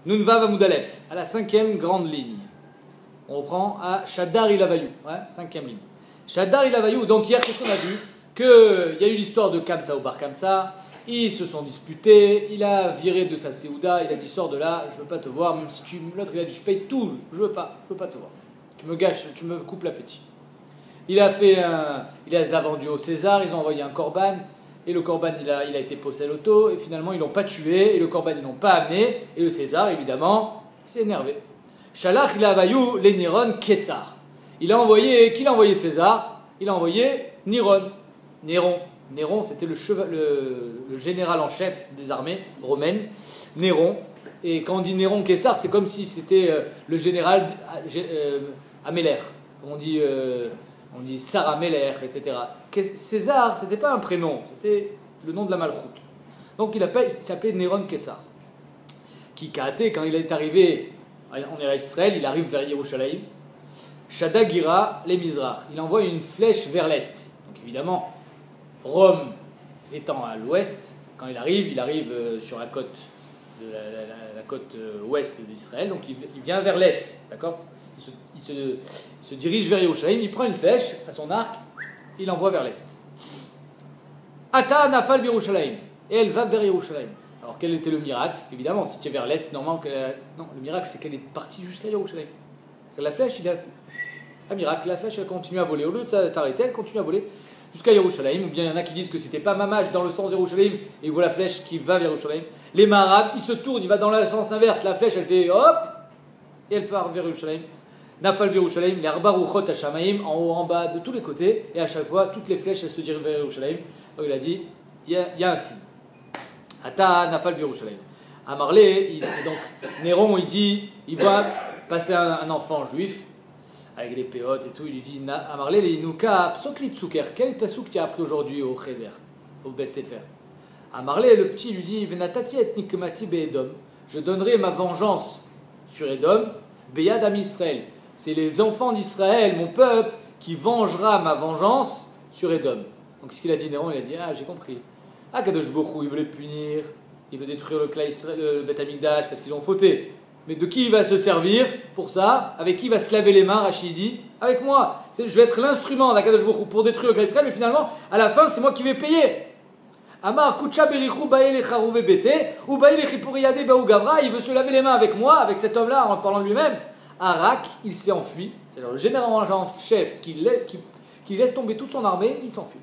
Nunvav Amoudalef, à la 5e grande ligne. On reprend à Shaddar Ilavayou, ouais, 5e ligne. Shaddar Ilavayou, donc hier, qu'est-ce qu'on a vu? Qu'il y a eu l'histoire de Kamsa ou Bar Kamsa, ils se sont disputés, il a viré de sa Séouda, il a dit sors de là, je veux pas te voir, même si l'autre il a dit je paye tout, je veux pas te voir. Tu me gâches, tu me coupes l'appétit. Il les a vendus au César, ils ont envoyé un korban, et le korban il a été posé à l'auto, et finalement ils l'ont pas tué, et le korban ils l'ont pas amené, et le César évidemment s'est énervé. Shalach il a avayou les Néron Kessar. Qui l'a envoyé César? Il a envoyé Néron. Néron c'était le général en chef des armées romaines, Néron. Et quand on dit Néron Kessar, c'est comme si c'était le général Améler. On dit Sarah Meller, etc. César, c'était pas un prénom, c'était le nom de la malchoute. Donc il s'appelait Néron Kessar. Qui Kaate, quand il est arrivé en Israël, il arrive vers Yerushalayim. Shadagira les Mizrach. Il envoie une flèche vers l'est. Donc évidemment, Rome étant à l'ouest, quand il arrive sur la côte, la côte ouest d'Israël. Donc il vient vers l'est, d'accord? Il se dirige vers Yerushalayim, il prend une flèche à son arc, il l'envoie vers l'est. Ata nafal Yerushalayim. Et elle va vers Yerushalayim. Alors quel était le miracle? Évidemment, si tu es vers l'est, normalement, non, le miracle c'est qu'elle est partie jusqu'à Yerushalayim. La flèche, un miracle, la flèche elle continue à voler. Au lieu de s'arrêter, elle continue à voler jusqu'à Yerushalayim. Ou bien il y en a qui disent que c'était pas Mamash dans le sens de Yerushalayim et il voit la flèche qui va vers Yerushalayim. Les Marabes, il se tourne, il va dans le sens inverse. La flèche, elle fait hop et elle part vers Yerushalayim. Nafal Yerushalayim, les Arba Ruchot Hashamaim, en haut, en bas, de tous les côtés. Et à chaque fois, toutes les flèches, elles se dirigent vers Yerushalayim. Donc il a dit, il y a un signe. Ata Nafal Yerushalayim. Amarlé, donc Néron, il va passer un enfant juif avec les péotes et tout, il lui dit Amarlé, les Inuka, Psokli Psuker, quel pasouk tu as appris aujourd'hui au Cheder, au Bet Sefer? Amarlé, le petit, lui dit Venatati et Nikmati Be'edom, je donnerai ma vengeance sur Edom, Beyad Am Israël. C'est les enfants d'Israël, mon peuple, qui vengera ma vengeance sur Edom. Donc ce qu'il a dit Néron, il a dit ah, j'ai compris. Ah, Kadosh Bokhu, il veut les punir, il veut détruire le Bet Amikdash parce qu'ils ont fauté. Mais de qui il va se servir pour ça? Avec qui il va se laver les mains, Rachid dit? Avec moi. Je vais être l'instrument d'Akadosh Baruch Hu pour détruire le Israël, mais finalement, à la fin, c'est moi qui vais payer. Amar Kucha Berichou Baïle Charouvé Bete, ou Baïle Chipuriyade Baou Gavra, il veut se laver les mains avec moi, avec cet homme-là, en parlant de lui-même. Arak, il s'est enfui. C'est-à-dire le général en chef qui laisse tomber toute son armée, il s'enfuit.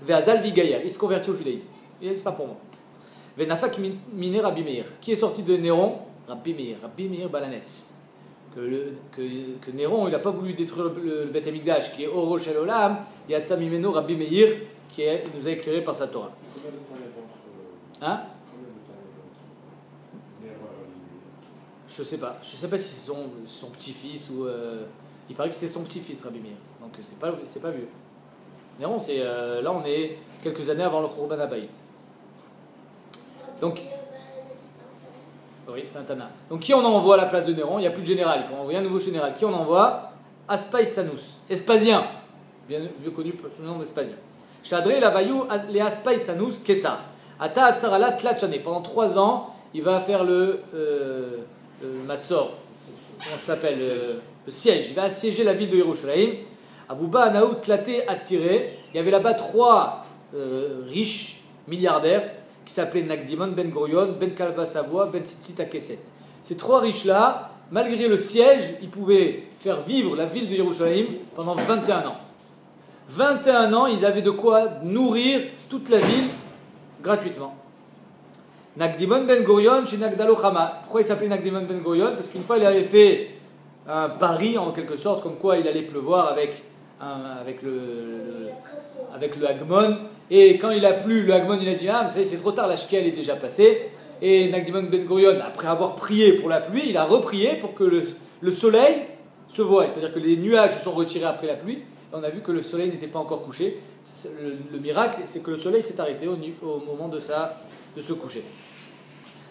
Veazal Vigaya, il se convertit au judaïsme. Il dit c'est pas pour moi. Venafak Miné Rabbi Meir, qui est sorti de Néron? Rabbi Meir Balanès. Que Néron, il n'a pas voulu détruire le Bet Amikdash, qui est Oro Shel Olam, Yatsa Mimeno Rabbi Meir, qui nous a éclairé par sa Torah. Hein? Je sais pas si c'est son petit-fils ou. Il paraît que c'était son petit-fils, Rabbi Meir. Donc c'est pas vieux. Néron, là on est quelques années avant le Khurban Habayit. Donc. Oui, c'est un Tana. Donc qui on envoie à la place de Néron? Il n'y a plus de général, il faut envoyer un nouveau général. Qui on envoie? Aspaisanus, Espasien, bien connu sous le nom d'Espasien. Shadré Lavayou les Aspaisanus Kessar. Ata Atsarala Tlachane. Pendant 3 ans, il va faire le Matzor, comment ça s'appelle, le siège. Il va assiéger la ville de Yerushalayim. Avouba Anaou Tlaté attiré. Il y avait là-bas 3 riches milliardaires qui s'appelaient Nagdimon, Ben Gurion, Ben Kalba Savoie, Ben Tzitzit Kesset. Ces 3 riches-là, malgré le siège, ils pouvaient faire vivre la ville de Yerushalayim pendant 21 ans. 21 ans, ils avaient de quoi nourrir toute la ville gratuitement. Nagdimon Ben Gurion chez Nagdalo Chama. Pourquoi il s'appelait Nagdimon Ben Gurion? Parce qu'une fois, il avait fait un pari, en quelque sorte, comme quoi il allait pleuvoir avec le Hagmon. Et quand il a plu, le Hagmon il a dit ah, mais c'est trop tard, la Shkia elle est déjà passée. Et Nagdimon Ben Gurion, après avoir prié pour la pluie, il a reprié pour que le soleil se voie. C'est-à-dire que les nuages se sont retirés après la pluie. Et on a vu que le soleil n'était pas encore couché. Le miracle, c'est que le soleil s'est arrêté au moment de se coucher.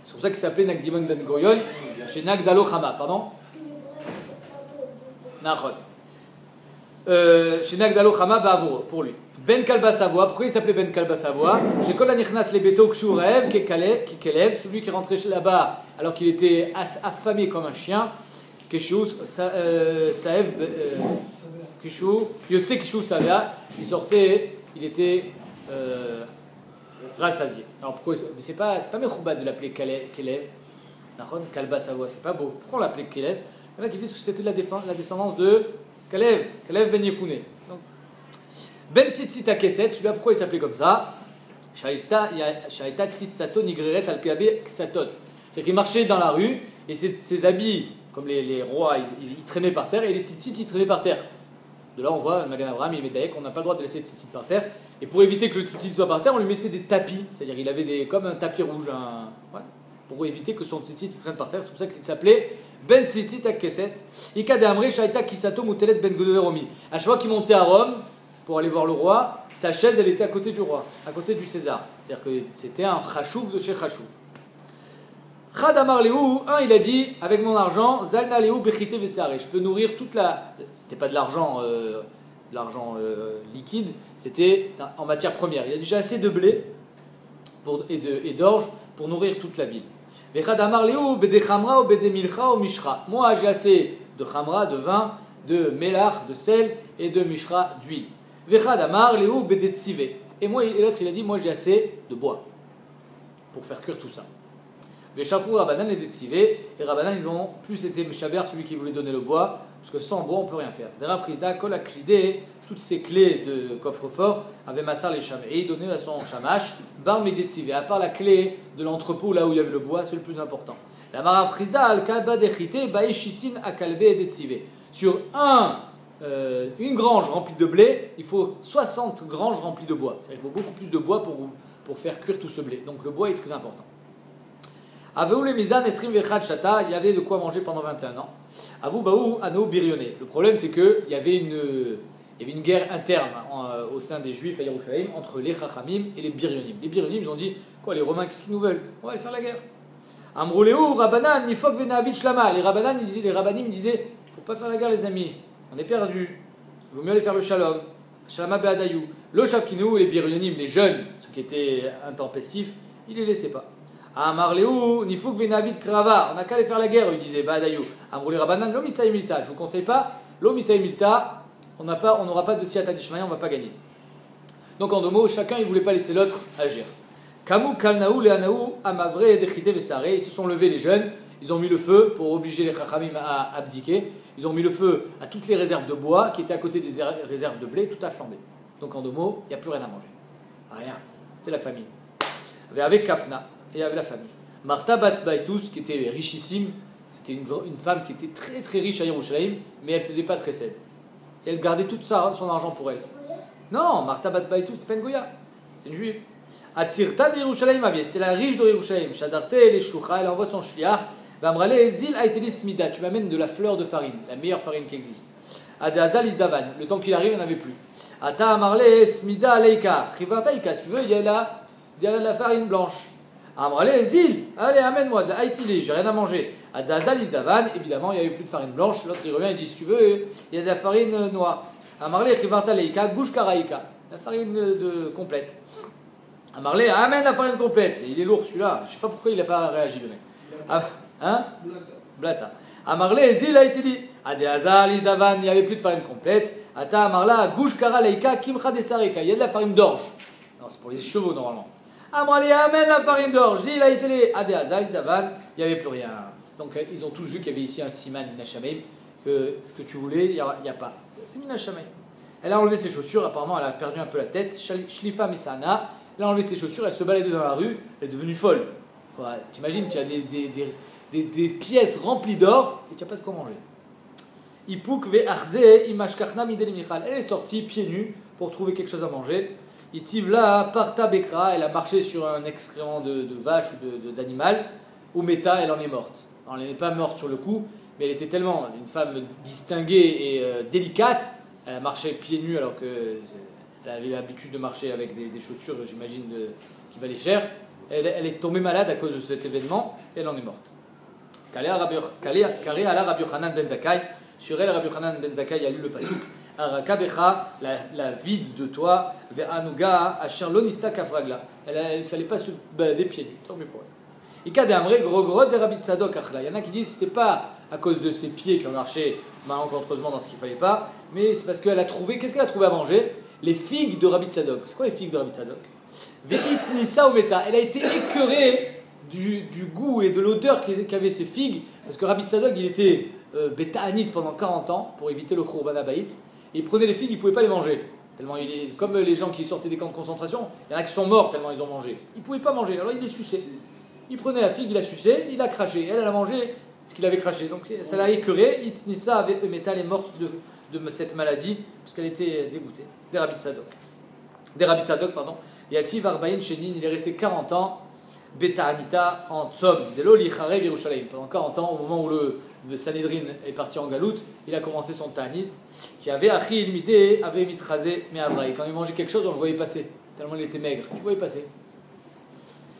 C'est pour ça qu'il s'appelait Nagdimon Ben Gurion chez Nagdalo Chama, pardon. Nachon. Chez Nagdalo Chama, pour lui. Ben Kalba Savoie. Pourquoi il s'appelait Ben Kalba Savoie? J'ai Kol Anichnas les Beto Kshu Raev, qui Kelev, celui qui est rentré là-bas alors qu'il était affamé comme un chien. Keshu Saev Kishu Yotse Kishu Savia. Il sortait, il était rassasié. Alors pourquoi? Mais c'est pas Mechouba de l'appeler Kelev. Kalba Savoie, c'est pas beau. Pourquoi on l'appelait Kelev? Il y en a qui disent que c'était la descendance de Kalev Ben Yefune. Ben Tzitzit Keset, celui-là pourquoi il s'appelait comme ça? Shaita Tzitzato Nigreret Al-Kabe Ksatot. C'est-à-dire qu'il marchait dans la rue et ses habits, comme les rois, ils traînaient par terre et les tzitzit ils traînaient par terre. De là on voit, le Magan Avraham, il met d'ailleurs qu'on n'a pas le droit de laisser le tzitzit par terre. Et pour éviter que le tzitzit soit par terre, on lui mettait des tapis. C'est-à-dire qu'il avait comme un tapis rouge, pour éviter que son tzitzit traîne par terre. C'est pour ça qu'il s'appelait Ben Tzitzit Keset. Ika de Amre Shaita Kisato Mutelet Ben Goderomi. À chaque fois qu'il montait à Rome, pour aller voir le roi, sa chaise elle était à côté du roi, à côté du César. C'est-à-dire que c'était un chashuv de chez chashuv. Chad Amar Léou, il a dit, avec mon argent, Zalna Léou Bechite Vesare, je peux nourrir toute la... C'était pas de l'argent liquide, c'était en matière première. Il a déjà assez de blé et d'orge pour nourrir toute la ville. Vechad Amar Léou Bede Chamra ou Bede Milcha ou Mishra. Moi j'ai assez de Chamra, de vin, de mélach, de sel et de Mishra, d'huile. Vechad Amar Léou Bede Tzive. Et l'autre il a dit, moi j'ai assez de bois pour faire cuire tout ça. Veshafou Rabbanan et Detzivé, et Rabbanan ils ont plus été Meshaber, celui qui voulait donner le bois, parce que sans bois on peut rien faire. Derav Chizda, Kol Aklidé, toutes ces clés de coffre-fort, avait Massar les Shaméi, donné à son Shamash, Bar Medetzivé, à part la clé de l'entrepôt là où il y avait le bois, c'est le plus important. La Marav Chizda, Al-Kaba Dechite, Baeshitin Akalbe et Detzivé. Sur une grange remplie de blé, il faut 60 granges remplies de bois. C'est-à-dire qu'il faut beaucoup plus de bois pour faire cuire tout ce blé. Donc le bois est très important. Aveu les Mizan Esrim Vechad Shata, il y avait de quoi manger pendant 21 ans. Avou Baou Ano Birionné. Le problème c'est qu'il y avait une guerre interne au sein des Juifs à Yerushalayim entre les Chachamim et les Birionim. Les Birionim ils ont dit, quoi les Romains qu'est-ce qu'ils nous veulent? On va aller faire la guerre. Amrouléou Rabbanan Nifok Venavit Shlama. Les Rabbanim disaient, faut pas faire la guerre les amis, on est perdus. Il vaut mieux aller faire le Shalom. Shalama Be'adayou. Le Shavkinou, les Birionim, les jeunes, ceux qui étaient intempestifs, ils les laissaient pas. Amarléou, Nifouk Venavid Krava, on n'a qu'à aller faire la guerre, il disait Badayou. Amrouli Rabanan, l'Omistaï Milta, je vous conseille pas, l'Omistaï Milta, on n'aura pas de Siata Dishmaya, on va pas gagner. Donc en deux mots, chacun il voulait pas laisser l'autre agir. Kamou Kalnaou, Leanaou, Amavre et Dechite Vesare, ils se sont levés les jeunes, ils ont mis le feu pour obliger les Chachamim à abdiquer, ils ont mis le feu à toutes les réserves de bois qui étaient à côté des réserves de blé, tout a flambé. Donc en deux mots, il n'y a plus rien à manger. Rien, c'était la famine. Avec Kafna. Et avec la famille. Martha Bat Baitous, qui était richissime, c'était une femme qui était très très riche à Yerushalayim, mais elle ne faisait pas de chesed. Et elle gardait tout son argent pour elle. Non, Martha Bat Baitous, c'est pas une Goya, c'est une juive. Atirta de Yerushalayim Avieh, c'était la riche de Yerushalayim. Shadarte les Shlucha, elle envoie son shliach. Vamrale Zil Aiteli Smida, tu m'amènes de la fleur de farine, la meilleure farine qui existe. Adazal Isdavan, le temps qu'il arrive, il n'y en avait plus. Ata Amarle Smida Aleika, Chivartaika, si tu veux, il y a la farine blanche. Amrale, Zil, allez, amène-moi de la Haïtili, j'ai rien à manger. À Dazal Isdavan, évidemment, il n'y avait plus de farine blanche. L'autre, il revient et dit, si tu veux, il y a de la farine noire. Amrale, Chivarta Leika, Gouche Karaïka, la farine complète. Amrale, amène la farine complète. Il est lourd celui-là, je ne sais pas pourquoi il n'a pas réagi, le mec. Hein? Blata. Amrale, Zil Haïtili, à Dazal Isdavan, il n'y avait plus de farine complète. Ata Amarla, Gouche Karaïka, Kimcha Desareka, il y a de la farine d'orge. Non, c'est pour les chevaux normalement. Amrali amène la farine d'orge, Zil a été les Adéazal, Zavan, il n'y avait plus rien. Donc ils ont tous vu qu'il y avait ici un siman Minashameim, que ce que tu voulais, il n'y a pas. C'est Minashameim. Elle a enlevé ses chaussures, apparemment elle a perdu un peu la tête. Shlifa Mesana, elle a enlevé ses chaussures, elle se baladait dans la rue, elle est devenue folle. T'imagines, tu as des pièces remplies d'or et tu n'as pas de quoi manger. Ipuk ve Arze, Imashkachna Midel Michal. Elle est sortie pieds nus pour trouver quelque chose à manger. Itivla parta bekra, elle a marché sur un excrément de vache ou d'animal, ou meta, elle en est morte. Alors, elle n'est pas morte sur le coup, mais elle était tellement une femme distinguée et délicate, elle a marché pieds nus alors qu'elle avait l'habitude de marcher avec des chaussures, j'imagine, qui valaient cher. Elle est tombée malade à cause de cet événement, et elle en est morte. Kalé ala Rabbi Yochanan ben Zakkai, sur elle, Rabbi Yochanan ben Zakkai a lu le pasuk. Arakabecha, la vide de toi, Ve'anuga, Asher Lonista Kafragla. Il ne fallait pas se balader pieds nus, tant mieux pour elle. Ika de Amre, Grogrod de Rabbi Tzadok Achla. Il y en a qui disent que ce n'était pas à cause de ses pieds qui ont marché malencontreusement dans ce qu'il ne fallait pas, mais c'est parce qu'elle a trouvé, qu'est-ce qu'elle a trouvé à manger? Les figues de Rabbi Tzadok. C'est quoi les figues de Rabbi Tzadok? Ve'it Nisa Ometa. Elle a été écœurée du goût et de l'odeur qu'avaient ces figues, parce que Rabbi Tzadok, il était bétaanite pendant 40 ans pour éviter le Khurban Abayit. Il prenait les figues, il ne pouvait pas les manger. Tellement il est, comme les gens qui sortaient des camps de concentration, il y en a qui sont morts tellement ils ont mangé. Il ne pouvait pas manger, alors il les suçait. Il prenait la figue, il la suçait, il a craché. Elle a mangé ce qu'il avait craché. Donc ça l'a écœuré. Itnissa avait métal est morte de cette maladie, parce qu'elle était dégoûtée. Des Rabbi Tzadok, pardon. Yativ Arbaïn Shenin, il est resté 40 ans. Beta Anita en Tzom, Delo Licharev Yerushalayim. Pendant 40 ans, au moment où le Sanhedrin est parti en galoute, il a commencé son Ta'anit, qui avait Achi Ilmide, avait Mitrazé, Me'adraï. Quand il mangeait quelque chose, on le voyait passer, tellement il était maigre. Tu le voyais passer.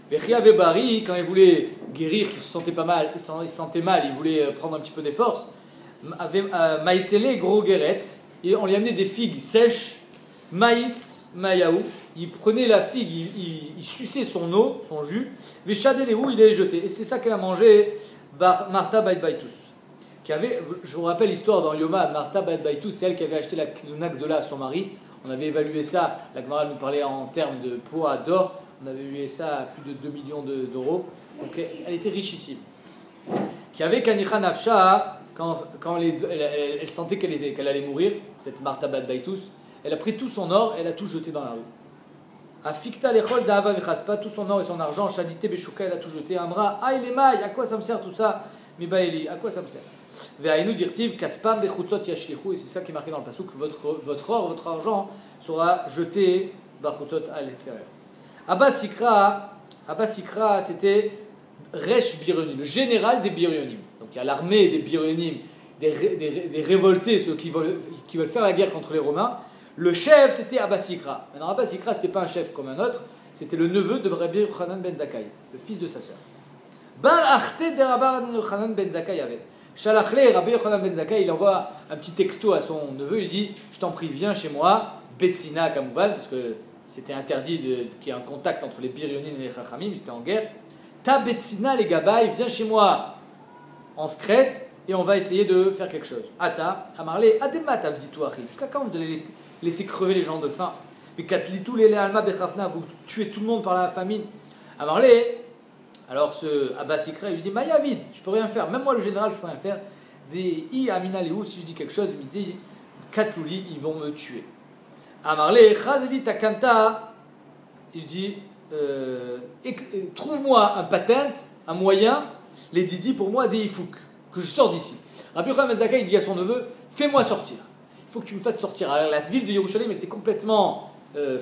Vechi avait Bari, quand il voulait guérir, qu'il se sentait pas mal, il se sentait mal, il voulait prendre un petit peu des forces, avait Maïtele Gros Guéret, et on lui amenait des figues sèches, Maïtz, Mayaou, il prenait la figue, il suçait son eau, son jus, Véchadé les roues, il les jetait. Et c'est ça qu'elle a mangé, Martha Bait Baitus. Je vous rappelle l'histoire dans Yoma, Martha Bait Baitus, c'est elle qui avait acheté la Klunak de là à son mari. On avait évalué ça, la Gemara nous parlait en termes de poids d'or, on avait évalué ça à plus de 2 millions d'euros. Donc elle était richissime. Qui avait Kanicha Nafsha, quand elle sentait qu'elle allait mourir, cette Martha Bait Baitus, elle a pris tout son or et elle a tout jeté dans la rue. Afikta lechol da'ava vechaspa, tout son or et son argent, shadite beshuka, elle a tout jeté. Amra, aïe les mailles, à quoi ça me sert tout ça? Mibaeli, à quoi ça me sert? Ve'ainu dirtiv kaspam bechutzot yashlichu, et c'est ça qui est marqué dans le pasuk, votre or, votre argent sera jeté bachutzot à l'extérieur. Abba Sikra, c'était Resh Biryonim, le général des Biryonim. Donc il y a l'armée des Biryonim, des révoltés, ceux qui veulent faire la guerre contre les Romains. Le chef, c'était Abba Sikra. Maintenant, Abba Sikra, ce n'était pas un chef comme un autre, c'était le neveu de Rabbi Yochanan ben Zakkai, le fils de sa sœur. Bar Achte de Rabbi Yochanan ben Zakkai avait. Shalachle, Rabbi Yochanan ben Zakkai, il envoie un petit texto à son neveu, il dit, je t'en prie, viens chez moi, Betsina Kamouval, parce que c'était interdit qu'il y ait un contact entre les Biryonim et les Chachamim, c'était en guerre. Ta Betsina les Gabaï, viens chez moi en secrète, et on va essayer de faire quelque chose. Ata, Amarle, Ademat Avditouachi, jusqu'à quand vous allez laisser crever les gens de faim? Vous tuez tout le monde par la famine. Amarle, alors ce Abba Sikra, il lui dit, Mayavid, je peux rien faire, même moi le général, je peux rien faire. Des I Amina Léou, si je dis quelque chose, il me dit, Katlouli, ils vont me tuer. Amarle, Chazeli Takanta, il dit, trouve-moi un patent, un moyen, les Didi pour moi, des Ifouk, que je sors d'ici. Rabbi Yochanan ben Zakkai, il dit à son neveu, fais-moi sortir. Il faut que tu me fasses sortir. Alors, la ville de Yerushalayim était complètement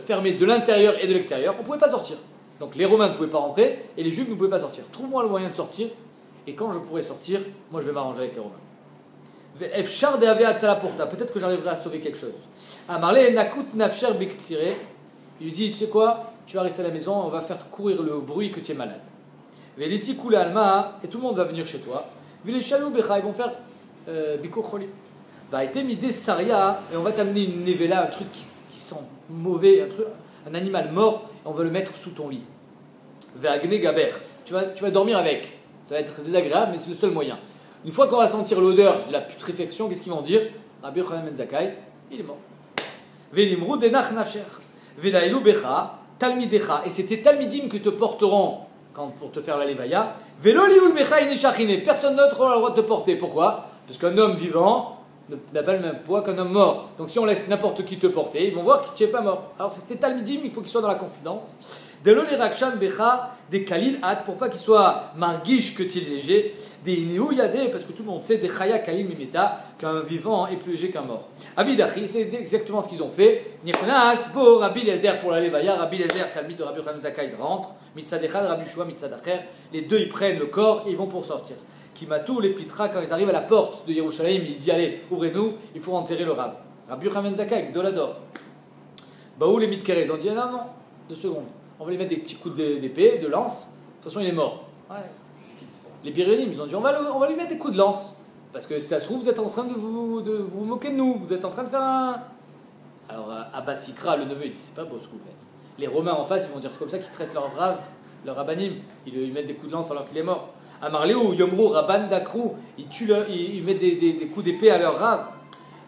fermée de l'intérieur et de l'extérieur. On ne pouvait pas sortir. Donc les Romains ne pouvaient pas rentrer et les Juifs ne pouvaient pas sortir. Trouve-moi le moyen de sortir. Et quand je pourrai sortir, moi je vais m'arranger avec les Romains. Peut-être que j'arriverai à sauver quelque chose. Il lui dit, tu sais quoi, tu vas rester à la maison, on va faire courir le bruit que tu es malade. Et tout le monde va venir chez toi. Ils vont faire Bikur Choli. Va être midé Saria, et on va t'amener une nevela, un truc qui sent mauvais, un animal mort, et on va le mettre sous ton lit. Ve'agne Gaber, tu vas dormir avec. Ça va être désagréable, mais c'est le seul moyen. Une fois qu'on va sentir l'odeur de la putréfaction, qu'est-ce qu'ils vont dire? Rabbi Yochanan ben Zakkai, il est mort. Ve'limru denach nafsher, ve'lailu becha, talmidecha, et c'est tes talmidim que te porteront pour te faire la levaya. Ve'lo liul becha inishachine, personne d'autre aura le droit de te porter. Pourquoi? Parce qu'un homme vivant n'a pas le même poids qu'un homme mort. Donc si on laisse n'importe qui te porter, ils vont voir que tu n'es pas mort. Alors c'est talmidim, il faut qu'il soit dans la confidence. Delo les rakshan becha des kalil at, pour pas qu'il soit marguiche que tu es léger. Des iniou yade, parce que tout le monde sait des chaya kalil mimeta, qu'un vivant est plus léger qu'un mort. Avidachi, c'est exactement ce qu'ils ont fait. Nichnas bo Rabbi Eliezer pour la levaya, Rabbi Eliezer talmid de Rabbi Yochanan ben Zakkai rentre, mitzad echad Rabbi Shua mitzad acher. Les deux ils prennent le corps et ils vont pour sortir. Kimatou, les Pitra, quand ils arrivent à la porte de Yerushalayim, il dit allez, ouvrez-nous, il faut enterrer le rab. Rabbi Yochanan ben Zakkai, Dolador. Baou les Mitkeret, ils ont dit non, 2 secondes, on va lui mettre des petits coups d'épée, de lance, de toute façon il est mort. Ouais. Les Biryonim, ils ont dit on va lui mettre des coups de lance. Parce que si ça se trouve, vous êtes en train de vous moquer de nous, vous êtes en train de faire un... Alors Abba Sikra, le neveu, il dit, c'est pas beau ce que vous faites. Les Romains en face, ils vont dire, c'est comme ça qu'ils traitent leurs braves, leurs rabbanim. Ils lui mettent des coups de lance alors qu'il est mort. Amarléou, Yomrou, Rabban Dakrou, ils mettent des coups d'épée à leur rave.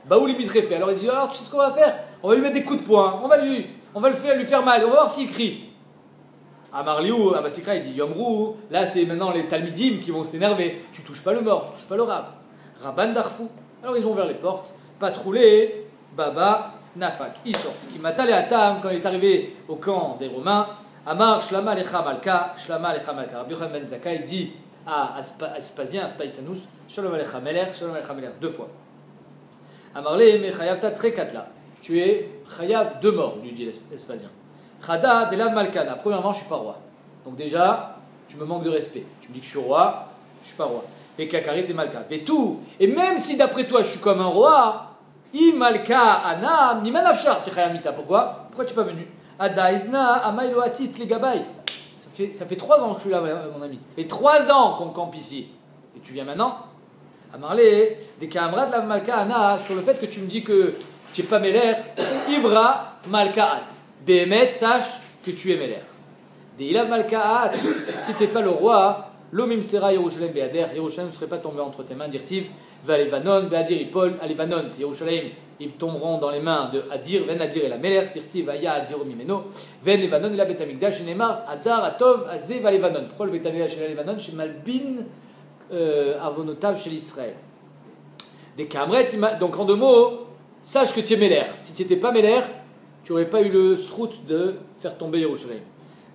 Baouli Mitrefe. Alors il dit, alors tu sais ce qu'on va faire? On va lui mettre des coups de poing, on va lui faire mal, on va voir s'il crie. Amarliou, Abba Sikra, il dit Yomrou, là c'est maintenant les Talmidim qui vont s'énerver. Tu touches pas le mort, tu touches pas le rave. Rabban Darfou. Alors ils ont ouvert les portes, patrouillé, Baba, Nafak. Ils sortent. Qui m'attale à Tam, quand il est arrivé au camp des Romains, Amar, Shlama Lecha Malka, Shlama Lecha Malka. Rabbi Yochanan ben Zakkai dit à Aspasien, Aspaisanus, Shalom Alecha Meler, Shalom Alecha Meler, 2 fois. Amarle, me Chayavta Trekatla. Tu es Chayav de mort, lui dit l'Aspasien. Chada Delav Malkana. Premièrement, je ne suis pas roi. Donc déjà, tu me manques de respect. Tu me dis que je suis roi, je ne suis pas roi. Et Kakarit et Malka. Et tout. Et même si d'après toi, je suis comme un roi, I Malka Anam, ni Manafshar, Tichayamita. Pourquoi tu n'es pas venu? Adaidna Amailoatit les Gabaï. Ça fait 3 ans que je suis là, mon ami. Ça fait 3 ans qu'on campe ici. Et tu viens maintenant? Amarlé, des camarades de la Malka Ana, sur le fait que tu me dis que tu n'es pas Meler, Ivra Malkaat. Behemet, sache que tu es Meler. Des Ilav Malkaat, si tu n'es pas le roi, l'Omim Sera Yerushalem Beader, Yerushalem ne serait pas tombé entre tes mains, dirtiv, Valevanon, Beadir Ipol, Alevanon, c'est Yerushalem, ils tomberont dans les mains de Adir, Ven Adir et la Meler, dirtiv, Aya Adir Omimeno, Ven Levanon et la Betamikdash, Neymar, Adar, Atov, Azé, Valevanon. Pourquoi le Betamikdash et la Levanon? Chez Malbin, Avonotav chez l'Israël. Des Kamret, donc en 2 mots, sache que tu es Meler. Si tu n'étais pas Meler, tu n'aurais pas eu le srout de faire tomber Yerushalem.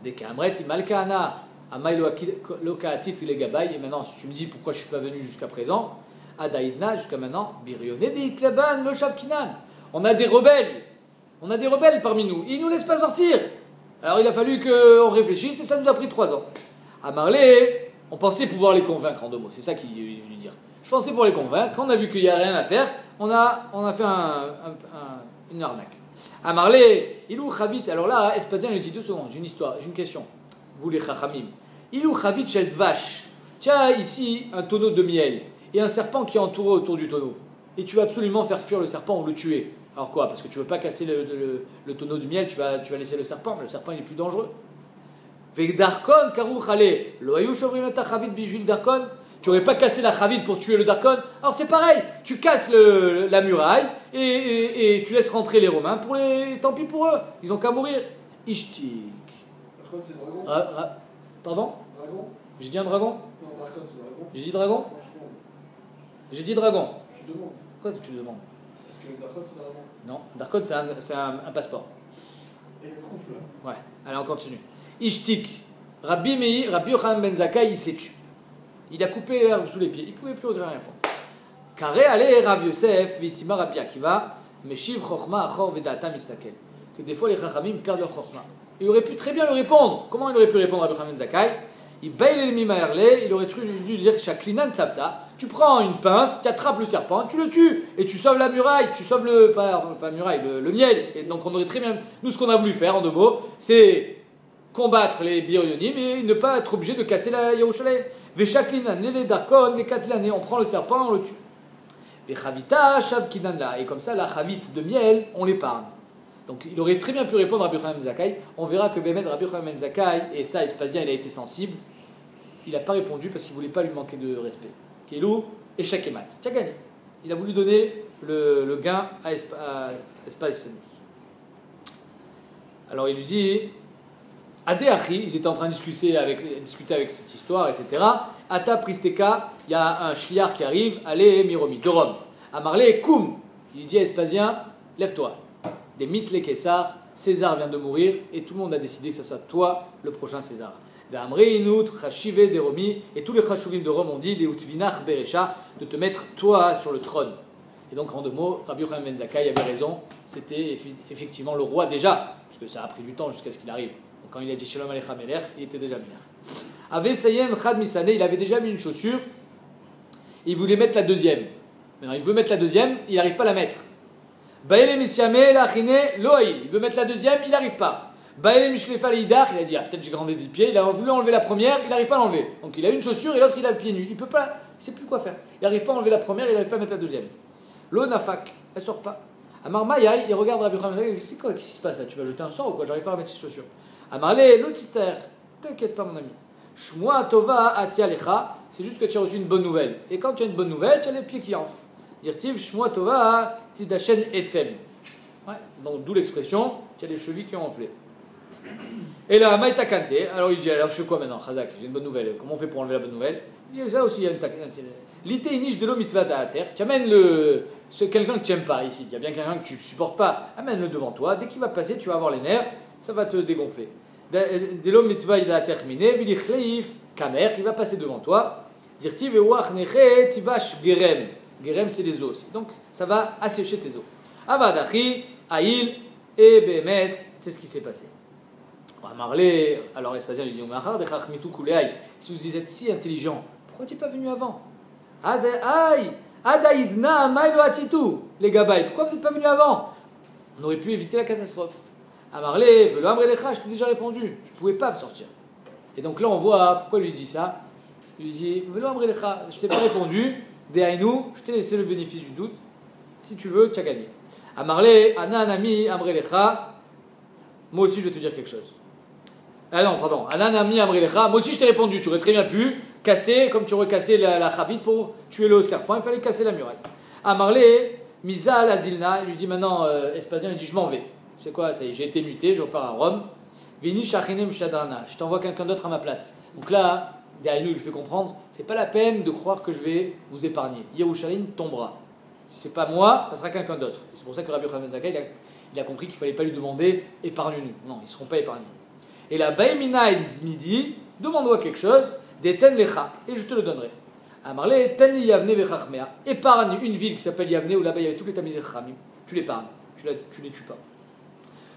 Des Kamret, Malkana, Amay Lokaatit les Gabaï. Et maintenant, si tu me dis pourquoi je ne suis pas venu jusqu'à présent, Adaïdna, jusqu'à maintenant, Birionedi, Tlaban, le Shavkinan. On a des rebelles parmi nous. Ils ne nous laissent pas sortir. Alors il a fallu qu'on réfléchisse et ça nous a pris 3 ans. À Marley, on pensait pouvoir les convaincre en 2 mots. C'est ça qu'il veut lui dire. Je pensais pouvoir les convaincre. Quand on a vu qu'il n'y a rien à faire, on a fait une arnaque. À Marley, Ilou Chavit. Alors là, Espasien lui dit 2 secondes. J'ai une histoire, j'ai une question. Vous les Chachamim. Ilou Chavit Shel Dvash. Tiens ici un tonneau de miel et un serpent qui est entouré autour du tonneau. Et tu vas absolument faire fuir le serpent ou le tuer. Alors quoi? Parce que tu ne veux pas casser le tonneau de miel, tu vas laisser le serpent, mais le serpent il est plus dangereux. Vegdarkon karouch ale. Loayou shovrim et chavit bijvil darkon. Tu n'aurais pas cassé la chavit pour tuer le darkon. Alors c'est pareil, tu casses la muraille et tu laisses rentrer les Romains pour tant pis pour eux, ils ont qu'à mourir. Ishtik. Darkon c'est dragon. Pardon? Dragon? J'ai dit un dragon? Non, Darkon c'est dragon. J'ai dit dragon? Non, je demande. J'ai dit dragon. Je demande. Pourquoi tu demandes? Est-ce que Darkon c'est dragon? Non, darkon c'est un passeport. Et le coufle là? Ouais, allez on continue. Ishtik. Rabbi Yochanan ben Zakkai, il s'est tué. Il a coupé l'herbe sous les pieds. Il ne pouvait plus rien répondre. Carré allez Rav Yosef, Vitima Rabbi Akiva, Meshiv Chochma Achor Vedatam Isakel. Que des fois les Chachamim perdent leur Chochma. Il aurait pu très bien lui répondre. Comment il aurait pu répondre à Rabbi Yochanan ben Zakkai? Il baille les mimaerle, il aurait dû lui dire Shaklinan Savta. Tu prends une pince, tu attrapes le serpent, tu le tues et tu sauves la muraille, tu sauves pas muraille, le miel. Et donc on aurait très bien. Nous, ce qu'on a voulu faire en 2 mots, c'est combattre les Biryonim et ne pas être obligé de casser la Yerushalem. Veshaklinan, les Darkon, les Katlané, on prend le serpent, on le tue. Vechavita, Shavkinan là. Et comme ça, la chavit de miel, on l'épargne. Donc il aurait très bien pu répondre à Rabbi Yochanan ben Zakkai. On verra que Bémet, Rabbi Yochanan ben Zakkai, et ça, Espasien, il a été sensible. Il n'a pas répondu parce qu'il ne voulait pas lui manquer de respect. Kelou, échec et mat. Tu as gagné. Il a voulu donner le gain à Espasien. Alors il lui dit. Adéachi, ils étaient en train de discuter avec cette histoire, etc. Ata Pristeka, il y a un shliar qui arrive, allez, Miromi, de Rome. Amarle, koum, il dit à Espasien, lève-toi. Des mythes les Caesar, César vient de mourir, et tout le monde a décidé que ce soit toi le prochain César. D'Amri, Inout, Chachive, des Romi, et tous les Chashuvim de Rome ont dit, des Utvinach, Berecha, de te mettre toi sur le trône. Et donc en 2 mots, Rabbi Yochanan ben Zakkai avait raison, c'était effectivement le roi déjà, parce que ça a pris du temps jusqu'à ce qu'il arrive. Quand il a dit Shalom Alecha Meler, il était déjà Meler. Ave Sayem Chad Misane, il avait déjà mis une chaussure, il voulait mettre la deuxième. Maintenant, il veut mettre la deuxième, il n'arrive pas à la mettre. Baele Misyame Lachine Loaïl, il veut mettre la deuxième, il n'arrive pas. Baele Mishlefa Leidach, il a dit, ah, peut-être j'ai grandi le pied, il a voulu enlever la première, il n'arrive pas à l'enlever. Donc il a une chaussure et l'autre il a le pied nu. Il ne peut pas il ne sait plus quoi faire. Il n'arrive pas à enlever la première, il n'arrive pas à mettre la deuxième. L'eau nafak, elle ne sort pas. Amar Mayaï, il regarde Rabbi Yochanan, il dit c'est quoi qui se passe là? Tu vas jeter un sort ou quoi? J'arrive pas à mettre ces chaussures. Amarle, l'otiter, t'inquiète pas mon ami. Shmoa tova atia lecha, c'est juste que tu as reçu une bonne nouvelle. Et quand tu as une bonne nouvelle, tu as les pieds qui enflent. Dirtiv, shmoa tova tidachen etzem. Ouais, donc d'où l'expression, tu as les chevilles qui ont enflé. Et là, Maïta Kanté, alors il dit, alors je fais quoi maintenant, Khazak? J'ai une bonne nouvelle, comment on fait pour enlever la bonne nouvelle? Il dit, ça aussi, il y a une l'ité inish de l'eau mitzvah d'Ater, tu amènes quelqu'un que tu n'aimes pas ici, il y a bien quelqu'un que tu ne supportes pas, amène-le devant toi, dès qu'il va passer, tu vas avoir les nerfs, ça va te dégonfler. De l'eau mitzvah d'Ater miné, vilich kamer, il va passer devant toi, dirti vewach neche tivash gerem, gerem c'est les os, donc ça va assécher tes os. Avadachi, aïl, et behemet, c'est ce qui s'est passé. Marley, alors Espasien lui dit si vous êtes si intelligent, pourquoi tu n'es pas venu avant? Adaïdna maïlo atitu, les gabaï, pourquoi vous n'êtes pas venu avant? On aurait pu éviter la catastrophe. Marley, velo amrelecha, je t'ai déjà répondu, je ne pouvais pas me sortir. Et donc là on voit pourquoi il lui dit ça. Il lui dit velo amrelecha, je t'ai pas répondu, dehainu, je t'ai laissé le bénéfice du doute, si tu veux, tu as gagné. Marley, ananami amrelecha, moi aussi je vais te dire quelque chose. Ah non, pardon. Ananami amrilecha. Moi aussi je t'ai répondu. Tu aurais très bien pu casser, comme tu aurais cassé la chavite pour tuer le serpent. Il fallait casser la muraille. Amarle, Mizal Azilna. Il lui dit maintenant, Espasien, il dit je m'en vais. C'est quoi? Ça y est, j'ai été muté, je repars à Rome. Vini Shachinem Shadarna. Je t'envoie quelqu'un d'autre à ma place. Donc là, derrière nous, il lui fait comprendre c'est pas la peine de croire que je vais vous épargner. Yerushalayim tombera. Si c'est pas moi, ça sera quelqu'un d'autre. C'est pour ça que Rabbi Yochanan Zakkai, il a compris qu'il fallait pas lui demander épargne-nous. Non, ils ne seront pas épargnés. Et la Baïmina midi, demande-moi quelque chose, des ten lecha, et je te le donnerai. Amarle, ten li yavne vechachmea, épargne une ville qui s'appelle Yavne, où là-bas il y avait tous les tamidei chachamim, tu l'épargnes, tu les tues pas.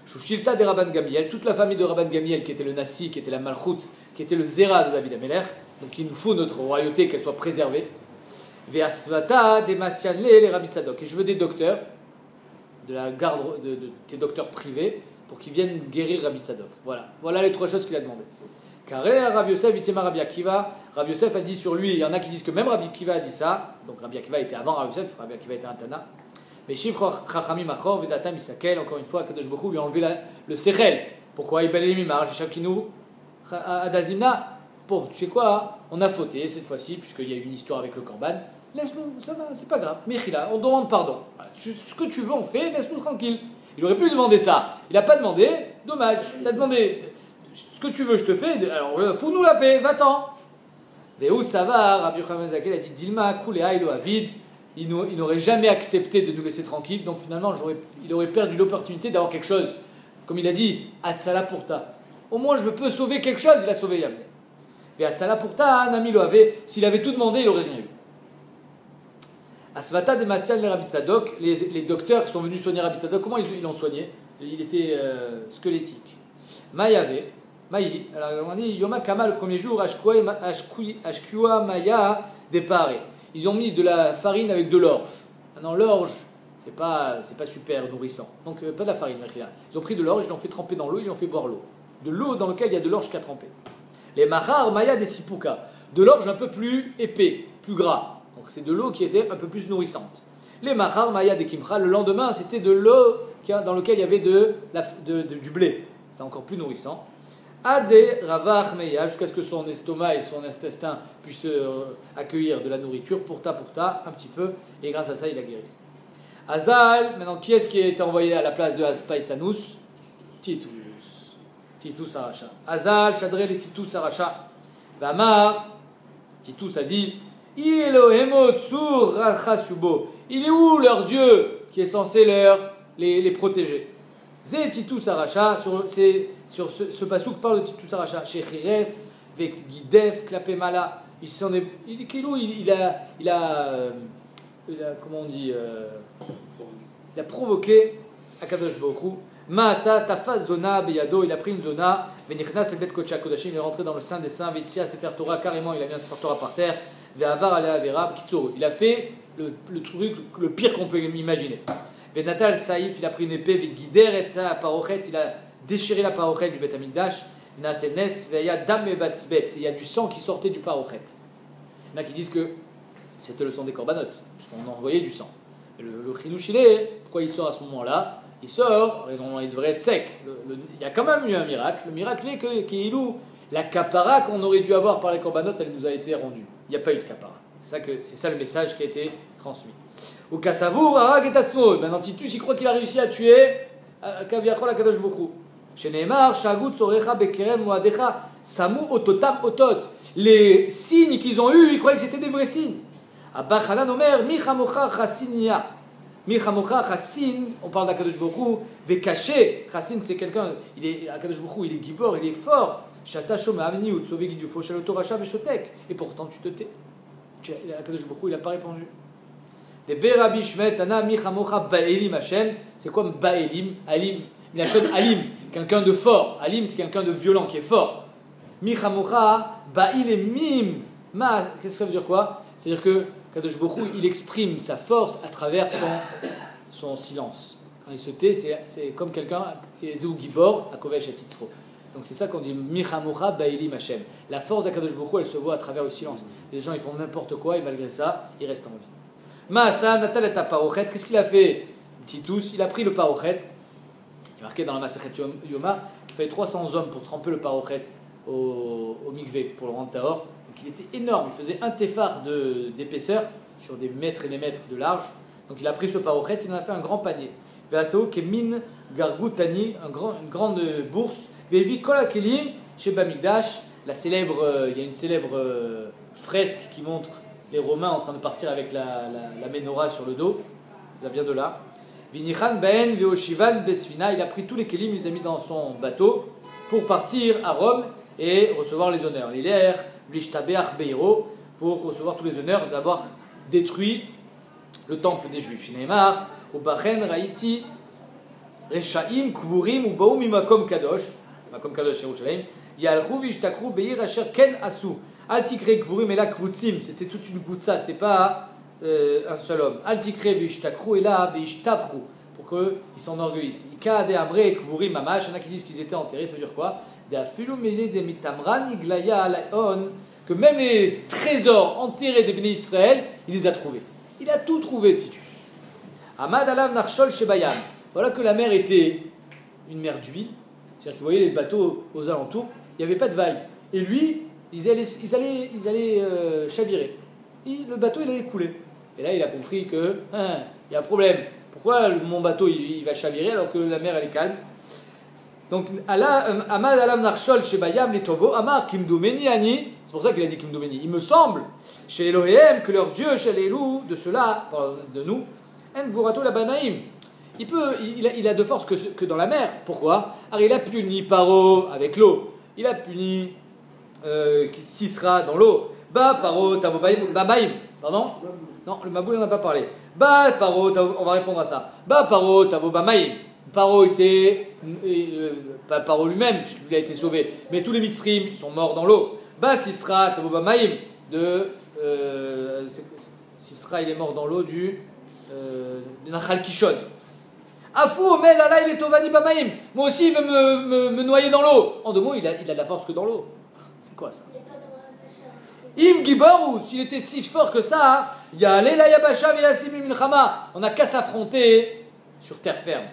Shushilta de Rabban Gamiel, toute la famille de Rabban Gamiel, qui était le Nasi, qui était la Malchut, qui était le Zera de David Ameler, donc il nous faut notre royauté, qu'elle soit préservée. Ve'asvata de Masianle, les Rabbi Tzadok, et je veux des docteurs, de la garde de tes docteurs privés, pour qu'ils viennent guérir Rabbi Tzadok. Voilà les trois choses qu'il a demandé. Car Rav Yosef, Itema Rabbi Akiva, Rav Yosef a dit sur lui, il y en a qui disent que même Rabbi Akiva a dit ça, donc Rabbi Akiva était avant Rav Yosef, Rabbi Akiva était un Tana. Mais Shifra Chachamim Achor, Vedatam Isakel, encore une fois, Kadosh Baruch Hu lui a enlevé le Sechel. Pourquoi Ibn Mimar, Jishakinu, Adazimna. Bon, tu sais quoi, on a fauté cette fois-ci, puisqu'il y a eu une histoire avec le Korban. Laisse-nous, ça va, c'est pas grave. Mechila, on demande pardon. Voilà, ce que tu veux, on fait, laisse-nous tranquille. Il aurait pu demander ça. Il n'a pas demandé, dommage. Tu as demandé ce que tu veux, je te fais. Alors, fous-nous la paix, va-t'en. Mais où ça va? Rabbi Yochanan Zakkai a dit Dilma, Kulea, Ilo Avid. Il n'aurait jamais accepté de nous laisser tranquilles. Donc finalement, il aurait perdu l'opportunité d'avoir quelque chose. Comme il a dit, Atzala Purta. Au moins, je peux sauver quelque chose. Il a sauvé Yavne. Mais Atzala Purta, Nami lo avait. S'il avait tout demandé, il n'aurait rien eu. Asvata de Masial le Rabbi Tzadok, les docteurs qui sont venus soigner Rabbi Tzadok, comment ils l'ont soigné? Il était squelettique. Maïave, Maï, alors on dit Yoma Kama le premier jour, Ashkua Maya déparé. Ils ont mis de la farine avec de l'orge. Maintenant l'orge, c'est pas super nourrissant. Donc pas de la farine, ils ont pris de l'orge, ils l'ont fait tremper dans l'eau, ils l'ont fait boire l'eau. De l'eau dans laquelle il y a de l'orge qui a trempé. Les Mahar Maya des Sipuka, de l'orge un peu plus épais, plus gras. Donc c'est de l'eau qui était un peu plus nourrissante. Les Mahar Maya de Kimcha, le lendemain, c'était de l'eau dans laquelle il y avait du blé. C'est encore plus nourrissant. Ade Ravach Meya, jusqu'à ce que son estomac et son intestin puissent accueillir de la nourriture, pour ta, un petit peu, et grâce à ça, il a guéri. Azal, maintenant, qui est-ce qui a été envoyé à la place de Aspaisanus? Titus Aracha. Azal, Shadrel et Titus Aracha. Vamar, Titus a dit il est où leur Dieu qui est censé les protéger? Zé Titus Aracha, sur ce pasouk parle de Titus Aracha. Chez Chiref, avec Gidef, Klapemala. Il a comment on dit, il a provoqué Akadosh Baruch Hu. Maasa tafaz zona beyado, il a pris une zona. Venichnas el bet kodesh kodashim, il est rentré dans le sein des saints. Vetzia sefer Torah, carrément, il a mis un sefer Torah par terre. Ve'avar alea avera, il a fait le truc le pire qu'on peut imaginer. Venatal saïf, il a pris une épée. Vegider et parochet, il a déchiré la parochet du Bet Hamikdash. Nasenes veya dam evatzbet, il y a du sang qui sortait du parochet. Il y en a qui disent que C'était le sang des corbanotes, puisqu'on envoyait du sang. Et le chidouche, il est, pourquoi il sort à ce moment-là? Il sort, et normalement il devrait être sec. Il y a quand même eu un miracle. Le miracle est que Kéhilou, la kapara qu'on aurait dû avoir par les corbanotes, elle nous a été rendue. Il n'y a pas eu de kapara. C'est ça le message qui a été transmis. Au Kassavour, Arag et Tatsmo. Maintenant Titus, il croit qu'il a réussi à tuer Kaviachol Akadosh Bokhu. Chez Neymar, Shagut Sorecha Bekerem Moadecha, Samu Ototam Otot. Les signes qu'ils ont eus, ils croyaient que c'était des vrais signes. Abba Chanan Omer, Michamocha Chassinia. Michamocha Chassin, on parle d'Akadosh Bokhu. Vekaché, Chassin c'est quelqu'un, Akadosh Bokhu, il est gibor, il est fort. Shatashom Amni ou Tsové Gidufo Shaloto Racha Veshotek. Et pourtant tu te tais. Akadosh Bokhu, il n'a pas répondu. Des Berabi Shmet, Tana, Michamocha Baelim Hashem. C'est quoi Baelim? Alim, Milachon Alim, quelqu'un de fort. Alim, c'est quelqu'un de violent, qui est fort. Michamocha Baelimim. Qu'est-ce que ça veut dire quoi? C'est-à-dire que Kadosh Bokhu, il exprime sa force à travers son silence. Quand il se tait, c'est comme quelqu'un qui est Zéou Gibor, à Kovesh et Titzro. Donc c'est ça qu'on dit Michamocha Baelim Hashem. La force de Kadosh Bokhu, elle se voit à travers le silence. Les gens, ils font n'importe quoi et malgré ça, ils restent en vie. Maasa Natal et Parochet, qu'est-ce qu'il a fait Titus? Il a pris le Parochet. Il est marqué dans la Masechet Yoma qu'il fallait 300 hommes pour tremper le Parochet au mikvé, pour le rendre tahor. Donc il était énorme, il faisait un téphar d'épaisseur sur des mètres et des mètres de large. Donc il a pris ce Parochet, il en a fait un grand panier. Veaseo Kemin Gargoutani, une grande bourse. Vevi Kolakelim chez Bamigdash, il y a une célèbre fresque qui montre les Romains en train de partir avec la menorah sur le dos. Ça vient de là. Vinichan Ben Veoshivan Besfina, il a pris tous les kelim, il les a mis dans son bateau pour partir à Rome et recevoir les honneurs. L'Hilaire, Blishtabeach Beiro, pour recevoir tous les honneurs d'avoir détruit le temple des Juifs. Shineimar, Ubachen, Raïti, Rechaim, Kvurim, Ubaou, Mimakom Kadosh, Makom Kadosh Yerushalayim, Yalchou, Vishtakru, Beir, Asher, Ken, Asu. Altikre, Kvurim, et là, Kvutsim, c'était toute une koutsa, c'était pas un seul homme. Altikre, Vishtakru, et là, Vishtabru, pour qu'ils s'enorgueillissent. Ika, De Amre, Kvurim, Mamash, il y en a qui disent qu'ils étaient enterrés, ça veut dire quoi? Que même les trésors enterrés des Béné Israël, il les a trouvés. Il a tout trouvé, Titus. Amad Alav Narshol Shebayam. Voilà que la mer était une mer d'huile. C'est-à-dire qu'il voyait les bateaux aux alentours, il n'y avait pas de vagues. Et lui, ils allaient chavirer. Le bateau, il allait couler. Et là, il a compris que il y a un problème. Pourquoi mon bateau, il va chavirer alors que la mer, elle est calme? Donc, Amad Alam Narshol chez Bayam Letovo, Amar Kimdoumeni Ani, c'est pour ça qu'il a dit Kimdoumeni. Il me semble, chez Elohim, que leur Dieu, chez les loups, de ceux-là, de nous, En Vurato la Bamaim. Il a de force que dans la mer. Pourquoi? Alors, il a puni Paro avec l'eau. Il a puni Sisra dans l'eau. Ba Paro Tavo Bamaim. Pardon? Non, le Maboul, on n'a pas parlé. Ba Paro, on va répondre à ça. Ba Paro Tavo Bamaim. Paro, pas Paro lui-même, puisqu'il a été sauvé, mais tous les Mitzrim sont morts dans l'eau. Bah, Sisra, Tavoba Maïm, Sisra, il est mort dans l'eau du Nachal Kishon. Afou, Omed, Allah, il est Tovani Bamaïm. Moi aussi, il veut me noyer dans l'eau. En deux mots, il a de la force que dans l'eau. C'est quoi ça? Im Gibarou, s'il était si fort que ça, Yalé la Yabasha Veyasim Milchama. On n'a qu'à s'affronter sur terre ferme.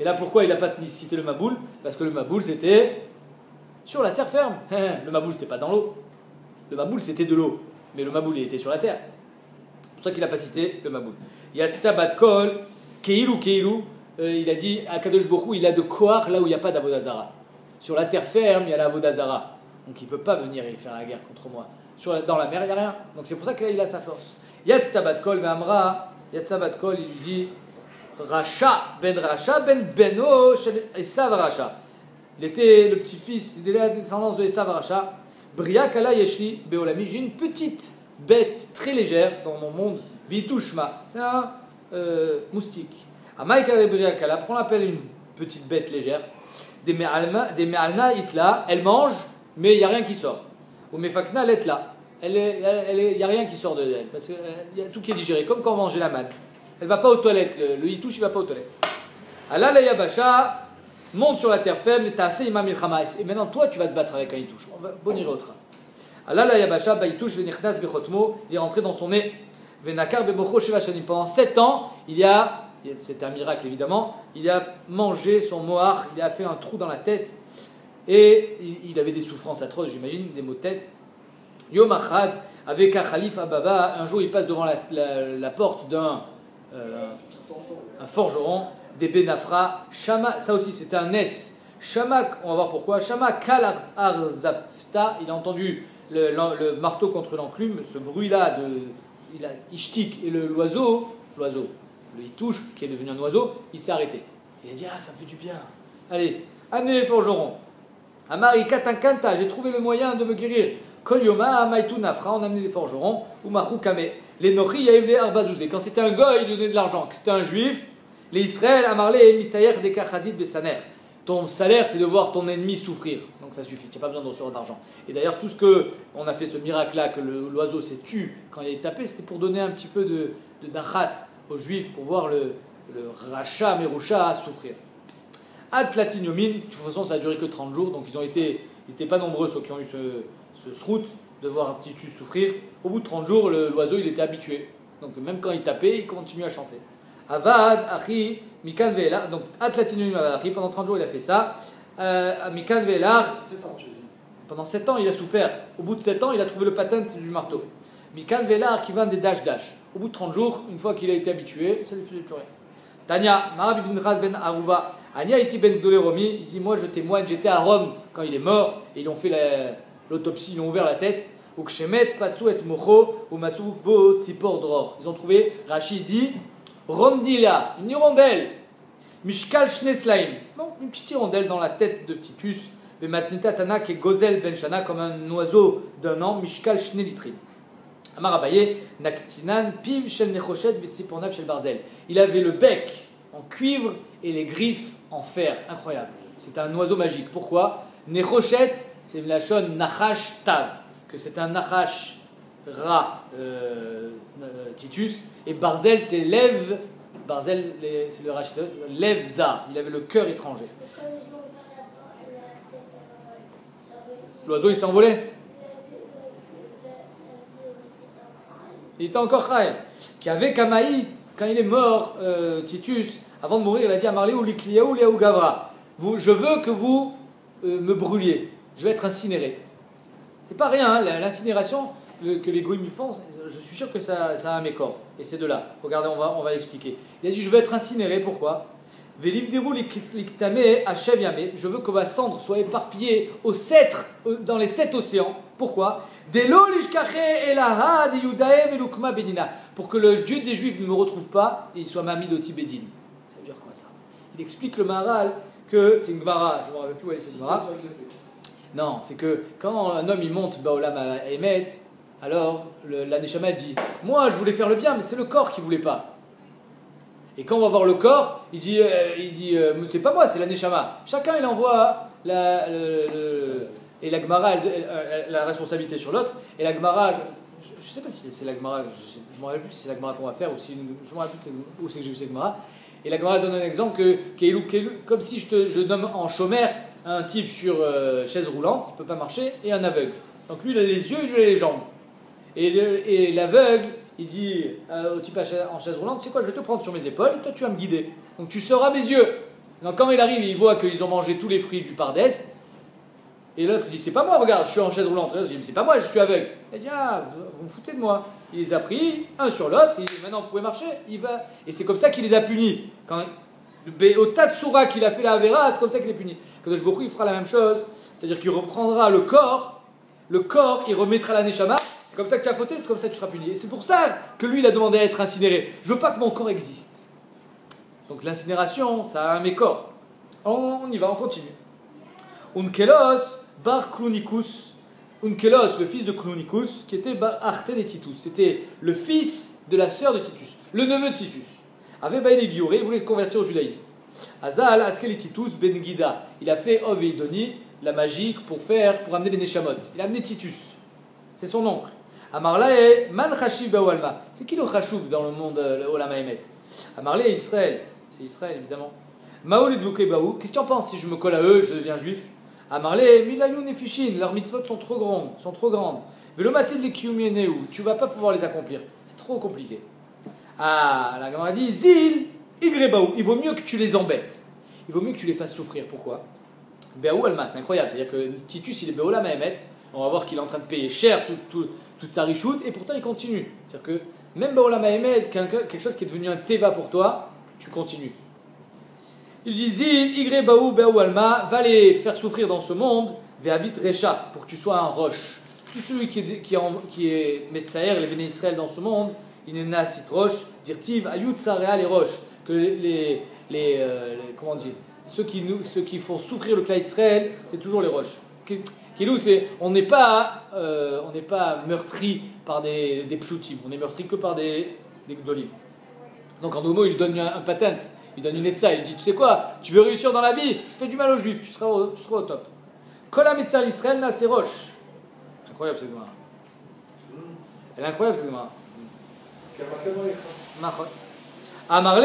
Et là, pourquoi il n'a pas cité le Maboul? Parce que le Maboul, c'était sur la terre ferme. Le Maboul, c'était pas dans l'eau. Le Maboul, c'était de l'eau. Mais le Maboul, il était sur la terre. C'est pour ça qu'il n'a pas cité le Maboul. Yatzta Batkol, Keilou, il a dit à Kadosh Bokhu, il a de Koach là où il n'y a pas d'Avodazara. Sur la terre ferme, il y a l'Avodazara. Donc il ne peut pas venir et faire la guerre contre moi. Dans la mer, il n'y a rien. Donc c'est pour ça qu'il a sa force. Yatzta Batkol, Ve'amra, Yatzta Batkol, il lui dit Racha ben Beno Esav Racha. Il était le petit-fils, il était la descendance de Esav Racha. Bria Kala Yeshli Beolami. J'ai une petite bête très légère dans mon monde. Vitushma. C'est un moustique. Amaïka Bria Kala. Pourquoi on l'appelle une petite bête légère? Des Me'alna Itla. Elle mange, mais il n'y a rien qui sort. Ou Mefakna Letla. Il n'y a rien qui sort de elle. Parce qu'il y a tout qui est digéré, comme quand on mangeait la manne. Elle va pas aux toilettes, le hitouche il va pas aux toilettes. Allah la Yabasha monte sur la terre ferme et t'as assez imam milchama. Et maintenant toi tu vas te battre avec un hitouche. On va bonir au train. Alala Yabasha, Baïtouch, Venichnas, Bechotmo, il est rentré dans son nez. Venakar, Bebocho, Sheva Shanim. Pendant 7 ans, c'était un miracle évidemment, il a mangé son mohar, il a fait un trou dans la tête, et il avait des souffrances atroces, j'imagine, des maux de tête. Yom Achad, avec un Khalif Ababa, un jour il passe devant la porte d'un un forgeron, des Benafra, Shama, ça aussi c'était un S. Shama, on va voir pourquoi. Shama Kal Arzapta, il a entendu le marteau contre l'enclume, ce bruit-là il a Ishtik, et l'oiseau, le hitouche, qui est devenu un oiseau, il s'est arrêté. Il a dit, ah, ça me fait du bien. Allez, amenez les forgerons. Amari Katankanta, j'ai trouvé le moyen de me guérir. Kol Yoma, Maïtou Nafra, on a amené des forgerons. Umachu Kame. Les Nochi, Yaevle Arbazouzé. Quand c'était un goy, il donnait de l'argent. Quand c'était un juif, les Israël, Amarle et Mistayer de Kachazid Besaner. Ton salaire, c'est de voir ton ennemi souffrir. Donc ça suffit, tu n'as pas besoin de recevoir d'argent. Et d'ailleurs, tout ce qu'on a fait, ce miracle-là, que l'oiseau s'est tué quand il est tapé, c'était pour donner un petit peu de dachat aux juifs, pour voir le Racha Merusha souffrir. Ad Platinyomin, de toute façon, ça a duré que 30 jours, donc ils n'étaient pas nombreux ceux qui ont eu ce srout de voir Titus souffrir. Au bout de 30 jours, l'oiseau, il était habitué. Donc même quand il tapait, il continuait à chanter. Avad, Achi, Mikan Ve'elar, donc Atlatinium Avad, Achi, pendant 30 jours il a fait ça. Mikan Ve'elar, pendant 7 ans il a souffert. Au bout de 7 ans, il a trouvé le patent du marteau. Mikan Ve'elar qui vend des dash. Au bout de 30 jours, une fois qu'il a été habitué, ça ne lui faisait plus rien. Tanya, Marab ibn Raz ben Aruba, Anya iti ben Doleromi, il dit, moi je témoigne, j'étais à Rome quand il est mort, et ils ont fait l'autopsie, ils ont ouvert la tête. Ukshemet, Patsu et Mocho, Umatsu Bo Tzipor Dror. Ils ont trouvé, Rachid dit, Rondila, une hirondelle. Mishkal Shneslaim. Bon, une petite hirondelle dans la tête de Titus. Mais Matnita Tana qui est Gozel Ben Shana, comme un oiseau d'un an. Mishkal Shnelitrin. Amar Abaye, Naktinan, Piv Shel Nechoshet, Vitzipornav Shel Barzel. Il avait le bec en cuivre et les griffes en fer. Incroyable. C'est un oiseau magique. Pourquoi? Nechoshet, c'est la chon Nachash Tav. Que c'est un Nachash Ra Titus. Et Barzel, c'est Lev. Barzel, c'est le Rachid. Lev Za. Il avait le cœur étranger. Quand ils ont ouvert la tête, L'oiseau, il s'est envolé. Il était encore Chaï. Qui avait Kamaï, quand il est mort, Titus, avant de mourir, il a dit à Marlé ou Likliaou, Liaou Gavra. Je veux que vous me brûliez. Je vais être incinéré. C'est pas rien, hein, l'incinération que les goïms font, je suis sûr que ça a un mécor. Et c'est de là. Regardez, on va l'expliquer. Il a dit, je vais être incinéré, pourquoi? Je veux que ma cendre soit éparpillée dans les 7 océans. Pourquoi? Pour que le Dieu des Juifs ne me retrouve pas et il soit mamid au Tibédine. Ça veut dire quoi ça? Il explique le Maharal que c'est une Gemara, je ne me rappelle plus où est cette Gemara. Non, c'est que quand un homme il monte Baolam à Emet, alors la Neshama dit, moi je voulais faire le bien, mais c'est le corps qui ne voulait pas. Et quand on va voir le corps, il dit c'est pas moi, c'est la Neshama. Chacun il envoie et la Gemara la responsabilité sur l'autre. Et la Gemara, je ne sais pas si c'est la Gemara, je ne me rappelle plus si c'est la Gemara qu'on va faire ou si je ne me rappelle plus où c'est que j'ai vu cette Gemara. Et la Gemara donne un exemple comme si je nomme en chômeur un type sur chaise roulante, il ne peut pas marcher, et un aveugle. Donc lui il a les yeux, lui il a les jambes. Et l'aveugle, il dit au type en chaise roulante, tu sais quoi, je vais te prendre sur mes épaules et toi tu vas me guider. Donc tu seras mes yeux. Donc quand il arrive, il voit qu'ils ont mangé tous les fruits du Pardès. Et l'autre dit, c'est pas moi, regarde, je suis en chaise roulante. Et l'autre dit, mais c'est pas moi, je suis aveugle. Il dit, ah, vous me foutez de moi. Il les a pris, un sur l'autre, il dit, maintenant vous pouvez marcher. Il va. Et c'est comme ça qu'il les a punis. Au tas de Soura qu'il a fait la Avera, c'est comme ça qu'il est puni. Kadosh Baruch Hu, il fera la même chose. C'est-à-dire qu'il reprendra le corps, il remettra la Neshama. C'est comme ça que tu as fauté, c'est comme ça que tu seras puni. Et c'est pour ça que lui, il a demandé à être incinéré. Je veux pas que mon corps existe. Donc l'incinération, ça a un mécor. On y va, on continue. Unkelos bar Klounikus. Unkelos, le fils de Klounikus, qui était bar Arte de Titus. C'était le fils de la sœur de Titus, le neveu de Titus. Avait Baïlé Gioré, il voulait se convertir au judaïsme. Azal, Askeli Titus, Ben Gida. Il a fait Oveidoni, la magie, pour amener les Neshamot. Il a amené Titus. C'est son oncle. Amarlae, Man Chashiv Bawalma. C'est qui le Chashuv dans le monde Olam Haemet? Amarlae, Israël. C'est Israël, évidemment. Maol et Baou. Qu'est-ce que tu en penses si je me colle à eux, je deviens juif? Amarle, milayun et fishin, leurs mitzvot sont trop grandes. Velomatzid les kiyumieneu, tu vas pas pouvoir les accomplir. C'est trop compliqué. Ah, la Gemara dit, zil, igrebaou, il vaut mieux que tu les embêtes. Il vaut mieux que tu les fasses souffrir. Pourquoi? Beaou alma, c'est incroyable. C'est-à-dire que Titus, il est Beola Mahemet. On va voir qu'il est en train de payer cher toute sa richoute, et pourtant il continue. C'est-à-dire que même Beola Mahemet, quelque chose qui est devenu un teva pour toi, tu continues. Il dit Zil, Igre Baou, Beaou Alma, va les faire souffrir dans ce monde, Ve'avit Recha, pour que tu sois un roche. Tout celui qui est Metzaer, les béné Israël dans ce monde, Inena Sitroche, Dirtiv, Ayut Sarea les roches, que comment dire, ceux qui font souffrir le clan Israël, c'est toujours les roches. Kilou, on n'est pas meurtri par des pshutim, on est meurtri que par des gdolim. Donc en homo, il donne un patent. Il donne une etza, il dit, tu sais quoi, tu veux réussir dans la vie, fais du mal aux juifs, tu seras au top. Kola mitzal Israël na ses roches. Incroyable cette Gemara. Elle est incroyable cette Gemara. Ce qui a marqué dans les chats. Amarle,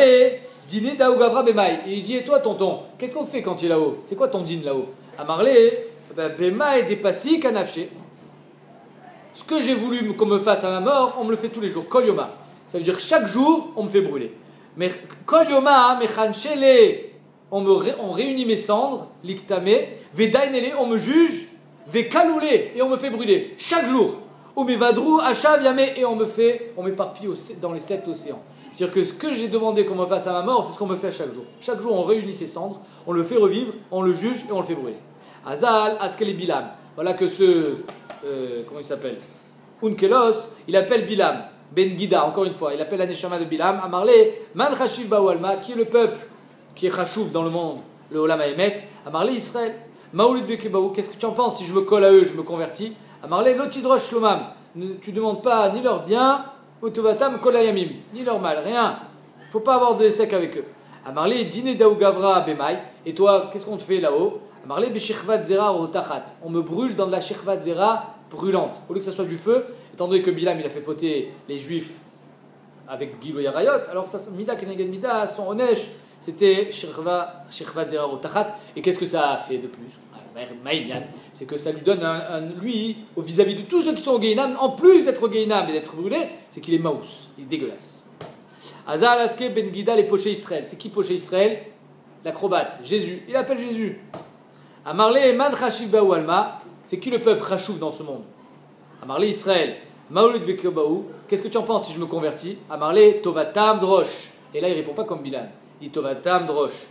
dîner daou gavra bemaï. Et il dit, et toi tonton, qu'est-ce qu'on te fait quand tu es là-haut? C'est quoi ton dîne là-haut? Amarle, bemaï dépassi kanafché. Ce que j'ai voulu qu'on me fasse à ma mort, on me le fait tous les jours. Kol yoma. Ça veut dire chaque jour, on me fait brûler. Mais kol yoma, mechanchele, on réunit mes cendres, liktame, vedainele, on me juge, vekaloule, et on me fait brûler. Chaque jour. Ou mevadrou, achav yame, et on m'éparpille dans les 7 océans. C'est-à-dire que ce que j'ai demandé qu'on me fasse à ma mort, c'est ce qu'on me fait à chaque jour. Chaque jour, on réunit ses cendres, on le fait revivre, on le juge et on le fait brûler. Azal, Askel et Bilam. Voilà que comment il s'appelle? Unkelos, il appelle Bilam. Ben Gida, encore une fois, il appelle la Neshama de Bilam. Amarle, Man Chashiv Bawalma, qui est le peuple qui est Chashuv dans le monde, le Olam Haemet. Amarle Israël. Maoulid Bekebaou, qu'est-ce que tu en penses si je me colle à eux, je me convertis? Amarle, Lotidrosh Shlomam. Tu ne demandes pas ni leur bien, Utovatam Kolayamim, ni leur mal, rien. Il ne faut pas avoir de sec avec eux. Amarle, Dine Daou Gavra Bemaï. Et toi, qu'est-ce qu'on te fait là-haut? Amarle, Beshechvat Zera Rotachat. On me brûle dans de la Shechvat Zera brûlante. Au lieu que ça soit du feu, étant donné que Bilam il a fait fauter les juifs avec Gilo Yarayot, alors ça, Mida Keneged Mida, son Onesh, c'était Shechvat Zera Rotachat. Et qu'est-ce que ça a fait de plus? C'est que ça lui donne lui, vis-à-vis de tous ceux qui sont au Gehinam, en plus d'être au Gehinam et d'être brûlé, c'est qu'il est maous, il est dégueulasse. Azal Aske Ben Gida, les pochés Israël. C'est qui poché Israël? L'acrobate, Jésus. Il appelle Jésus. Amarle Man Chashiv Baou Alma, c'est qui le peuple Chashuv dans ce monde? Amarle Israël. Maoulid Bekebaou, qu'est-ce que tu en penses si je me convertis? Amarle Tovatam Drosh. Et là il répond pas comme Bilam. Il dit Tovatam Drosh.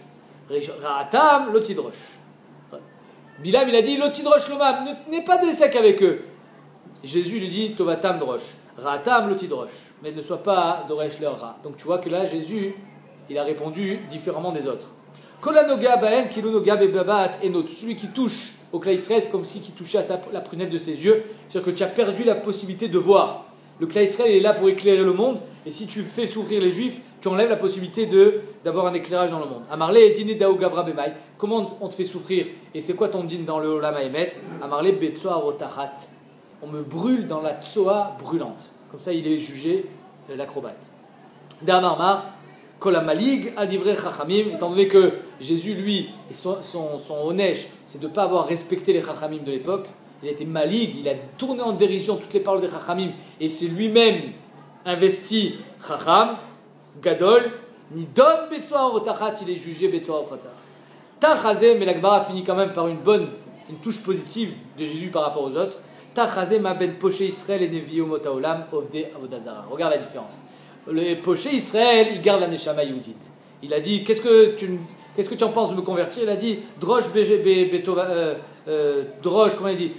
Ra'atam Lotidrosh. Bilam il a dit Lotidrosh Lomam, n'aie pas de sec avec eux. Jésus lui dit Tovatam Drosh. Ra'atam Lotidrosh. Mais ne sois pas Doresh leur Ra. Donc tu vois que là Jésus il a répondu différemment des autres. Kolanoga Baen Kilunoga Bebabat Enot. Celui qui touche au Kla Israël, c'est comme si qui touchait à la prunelle de ses yeux. C'est-à-dire que tu as perdu la possibilité de voir. Le Kla Israël est là pour éclairer le monde, et si tu fais souffrir les Juifs, tu enlèves la possibilité d'avoir un éclairage dans le monde. Amarle et dîner Daou Gavra Bemaï. Comment on te fait souffrir? Et c'est quoi ton dîne dans le Olam Haemet? Amarle Betsoa Rotachat. On me brûle dans la tsoa brûlante. Comme ça, il est jugé l'acrobate. D'Amarmar. Kolamalig adivre chachamim, étant donné que Jésus, lui, et son onesh, c'est de ne pas avoir respecté les chachamim de l'époque. Il a été malig, il a tourné en dérision toutes les paroles des chachamim, et c'est lui-même investi chacham, gadol, nidon betzoa rotachat, il est jugé betzoa rotachat. Tachazé, mais la Gemara finit quand même par une touche positive de Jésus par rapport aux autres. Tachazé ma ben poché Israël et nevi omot haolam ovde avodazara. Regarde la différence. Le poché Israël, il garde la Neshama Yehudit. Il a dit, qu'est-ce que tu en penses de me convertir? Il a dit, drosh, comment il dit?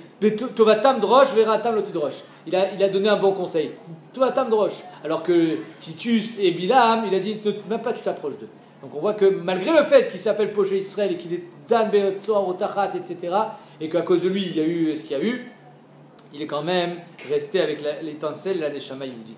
Tovatam drosh, veratam lotidrosh. Il a donné un bon conseil. Tovatam drosh. Alors que Titus et Bilam, il a dit, même pas tu t'approches d'eux. Donc on voit que malgré le fait qu'il s'appelle poché Israël et qu'il est Dan Be'etzoar Otachat, etc., et qu'à cause de lui, il y a eu ce qu'il y a eu, il est quand même resté avec l'étincelle, la Neshama Yehudit.